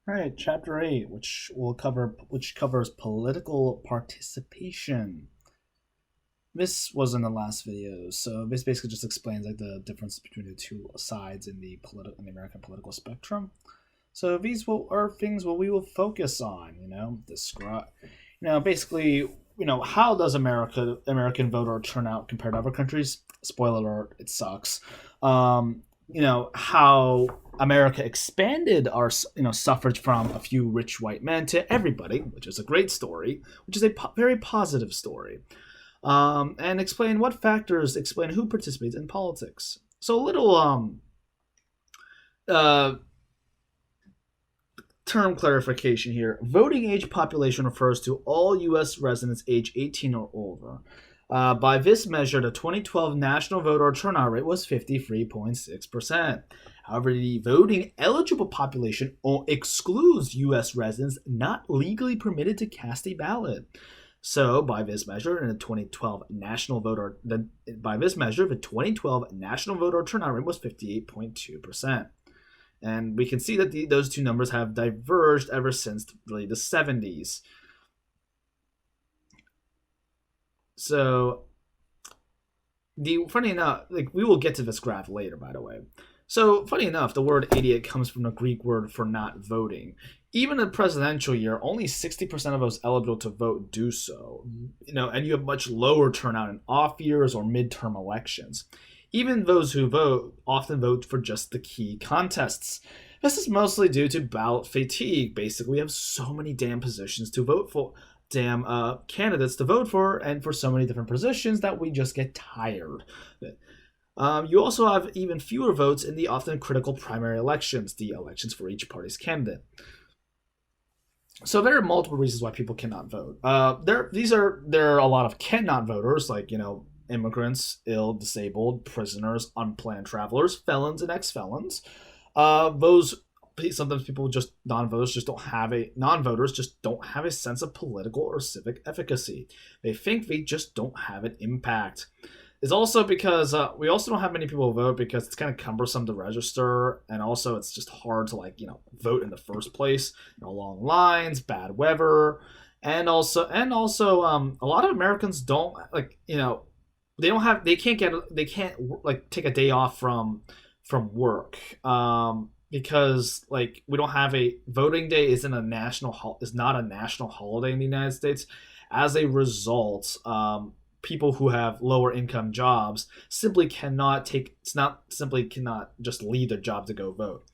All right, chapter 8, which covers political participation. This was in the last video, so this basically just explains like the difference between the two sides in the American political spectrum. So these are things what we will focus on. Describe, basically, how does American voter turnout compare to other countries? Spoiler alert, it sucks. How America expanded our suffrage from a few rich white men to everybody, which is a great story, which is a very positive story. And explain what factors explain who participates in politics. So a little uh, term clarification here. Voting age population refers to all U.S. residents age 18 or older. By this measure, the 2012 national voter turnout rate was 53.6%. However, the voting eligible population excludes U.S. residents not legally permitted to cast a ballot. So, by this measure, the 2012 national voter turnout rate was 58.2%. And we can see that those two numbers have diverged ever since really the 70s. So, funny enough, we will get to this graph later, by the way. So, funny enough, the word idiot comes from the Greek word for not voting. Even in a presidential year, only 60% of those eligible to vote do so. And you have much lower turnout in off years or midterm elections. Even those who vote often vote for just the key contests. This is mostly due to ballot fatigue. Basically, we have so many damn positions to vote for, candidates to vote for, and for so many different positions that we just get tired. You also have even fewer votes in the often critical primary elections, the elections for each party's candidate. So there are multiple reasons why people cannot vote. There are a lot of cannot voters, like immigrants, ill, disabled, prisoners, unplanned travelers, felons, and ex-felons. Sometimes people non-voters just don't have a sense of political or civic efficacy. They think they just don't have an impact. It's also because we also don't have many people vote because it's kind of cumbersome to register, and also it's just hard to vote in the first place. Long lines, bad weather, and also a lot of Americans don't they can't take a day off from work because we don't have voting day is not a national holiday in the United States. As a result, people who have lower income jobs simply cannot just leave their job to go vote.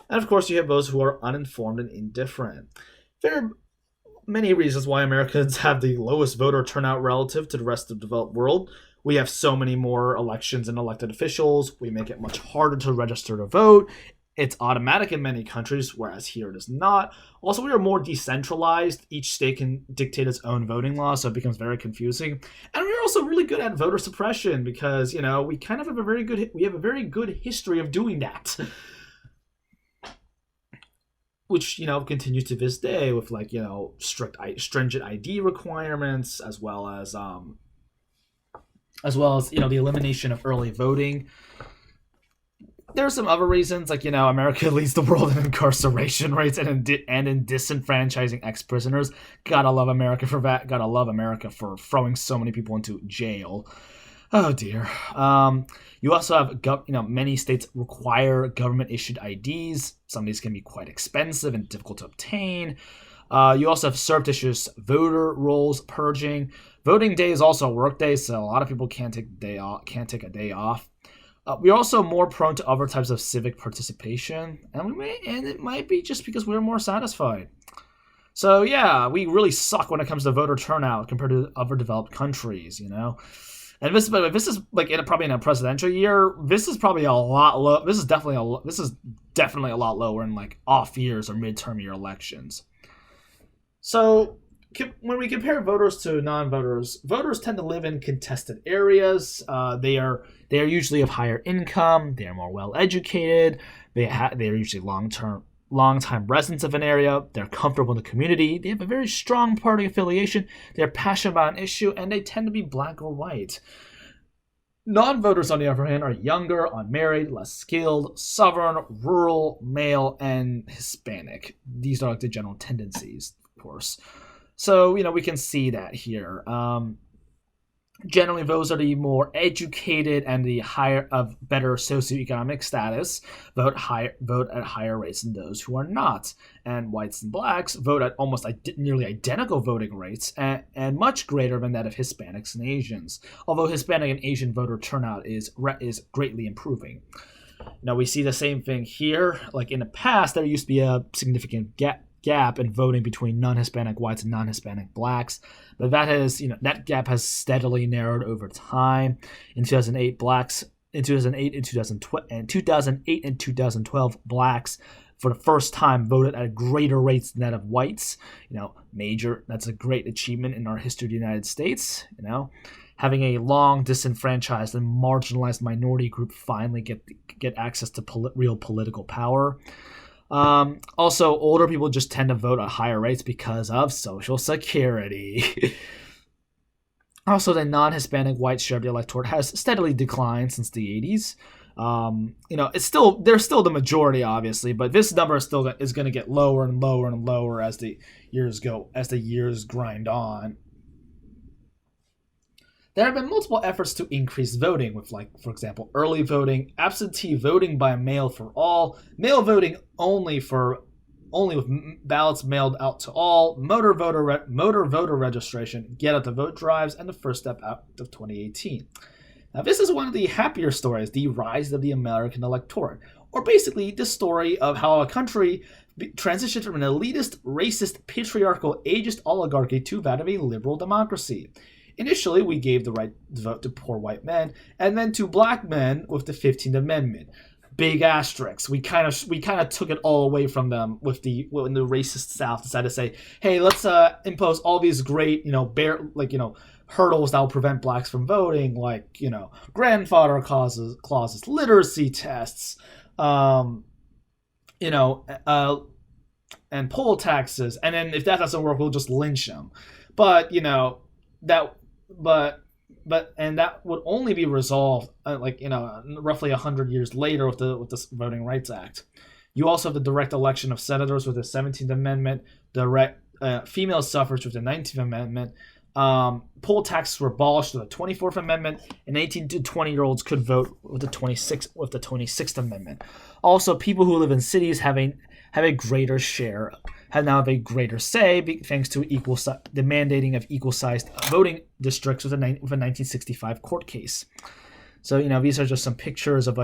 And of course, you have those who are uninformed and indifferent. There are many reasons why Americans have the lowest voter turnout relative to the rest of the developed world. We have so many more elections and elected officials. We make it much harder to register to vote. It's automatic in many countries, whereas here it is not. Also, we are more decentralized. Each state can dictate its own voting law, so it becomes very confusing. And we're also really good at voter suppression because, we kind of have a very good history of doing that. Which, continues to this day with stringent ID requirements as well as the elimination of early voting. There are some other reasons, America leads the world in incarceration rates and in disenfranchising ex-prisoners. Gotta love America for that. Gotta love America for throwing so many people into jail. Oh dear. You also have many states require government-issued IDs. Some of these can be quite expensive and difficult to obtain. You also have surreptitious voter rolls purging. Voting day is also a work day, so a lot of people can't take a day off. We're also more prone to other types of civic participation, and it might be just because we're more satisfied. So yeah, we really suck when it comes to voter turnout compared to other developed countries, And this is probably in a presidential year. This is probably a lot low. This is definitely a lot lower in off years or midterm year elections. So when we compare voters to non-voters, voters tend to live in contested areas. They are usually of higher income. They are more well educated. They are usually long-time residents of an area. They're comfortable in the community. They have a very strong party affiliation. They're passionate about an issue, and they tend to be black or white. Non-voters, on the other hand, are younger, unmarried, less skilled, southern, rural, male, and Hispanic. These are like the general tendencies, of course. So, we can see that here. Generally, those are the more educated and the higher of better socioeconomic status vote at higher rates than those who are not. And whites and blacks vote at almost nearly identical voting rates and much greater than that of Hispanics and Asians. Although Hispanic and Asian voter turnout is greatly improving. Now we see the same thing here. Like in the past, there used to be a significant gap in voting between non-Hispanic whites and non-Hispanic blacks, but that gap has steadily narrowed over time. In 2008, in 2008 and 2012, blacks for the first time voted at greater rates than that of whites. That's a great achievement in our history of the United States. Having a long disenfranchised and marginalized minority group finally get access to real political power. Also, older people just tend to vote at higher rates because of Social Security. Also, the non-Hispanic white share of the electorate has steadily declined since the 80s. They're still the majority, obviously, but this number is going to get lower and lower and lower as the years grind on. There have been multiple efforts to increase voting with, for example, early voting, absentee voting by mail for all, mail voting only with ballots mailed out to all, motor voter registration, get out the vote drives, and the First Step Act of 2018. Now, this is one of the happier stories, the rise of the American electorate, or basically the story of how a country transitioned from an elitist, racist, patriarchal, ageist oligarchy to that of a liberal democracy. Initially, we gave the right to vote to poor white men, and then to black men with the 15th Amendment. Big asterisks. We kind of took it all away from them when the racist South decided to say, "Hey, let's impose all these great, hurdles that will prevent blacks from voting, grandfather clauses, literacy tests, and poll taxes. And then if that doesn't work, we'll just lynch them." But that would only be resolved roughly 100 years later with the Voting Rights Act. You also have the direct election of senators with the 17th Amendment, direct female suffrage with the 19th Amendment. Poll taxes were abolished with the 24th Amendment, and 18 to 20-year-olds could vote with the 26th Amendment. Also, people who live in cities have a greater share, now have a greater say thanks to the mandating of equal-sized voting districts with a 1965 court case. So, these are just some pictures of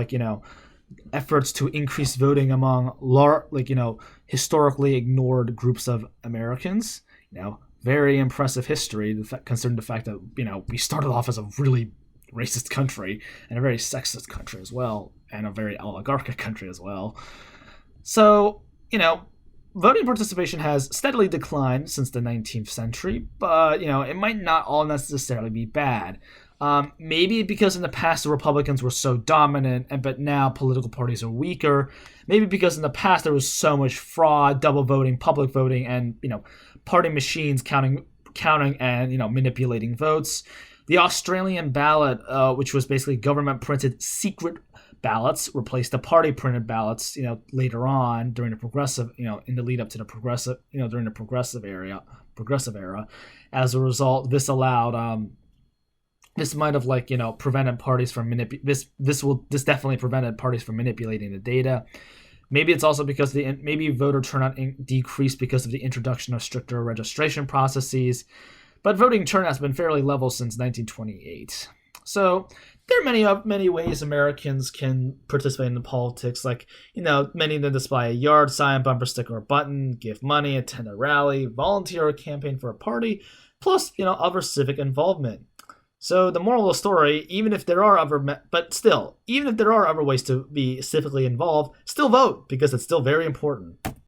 efforts to increase voting among historically ignored groups of Americans. Very impressive history, considering the fact that we started off as a really racist country and a very sexist country as well, and a very oligarchic country as well. So, voting participation has steadily declined since the 19th century, but, it might not all necessarily be bad. Maybe because in the past the Republicans were so dominant, but now political parties are weaker. Maybe because in the past there was so much fraud, double voting, public voting, and, party machines counting and, manipulating votes. The Australian ballot, which was basically government-printed secret ballots, replaced the party-printed ballots, later on during the progressive, in the lead up to the progressive, during the progressive era. As a result, this allowed, this might have prevented parties from this definitely prevented parties from manipulating the data. Maybe it's also because maybe voter turnout decreased because of the introduction of stricter registration processes. But voting turnout has been fairly level since 1928. So there are many ways Americans can participate in politics. Many of them display a yard sign, bumper sticker, or button, give money, attend a rally, volunteer or campaign for a party, plus other civic involvement. So the moral of the story, even if there are other ways to be civically involved, still vote because it's still very important.